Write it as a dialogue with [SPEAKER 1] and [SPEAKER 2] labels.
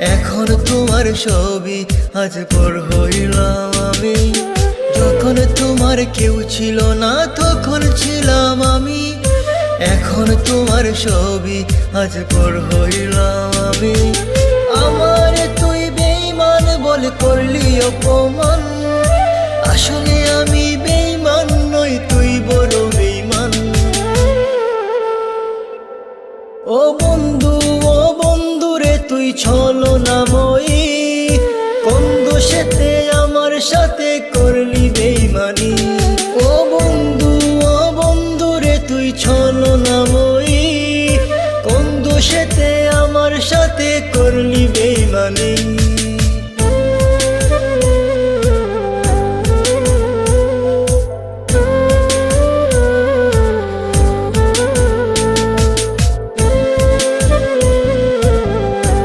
[SPEAKER 1] এখন তোমার ছবি আজ পর হইলাম আমি। যখন তোমার কেউ ছিল না তখন ছিলাম আমি। এখন তোমার ছবি আজ পর হইলাম আমি। আমার তুই বেঈমান বলে করলি অপমান, আসলে আমি বেঈমান নই, তুই বড় বেঈমান। ও বন্ধু রে তুই ছলনাময়ী, কোন দোষেতে আমার সাথে করলি বেঈমানি। ও বন্ধু রে তুই ছলনাময়ী, কোন দোষেতে আমার সাথে করলি বেঈমানি।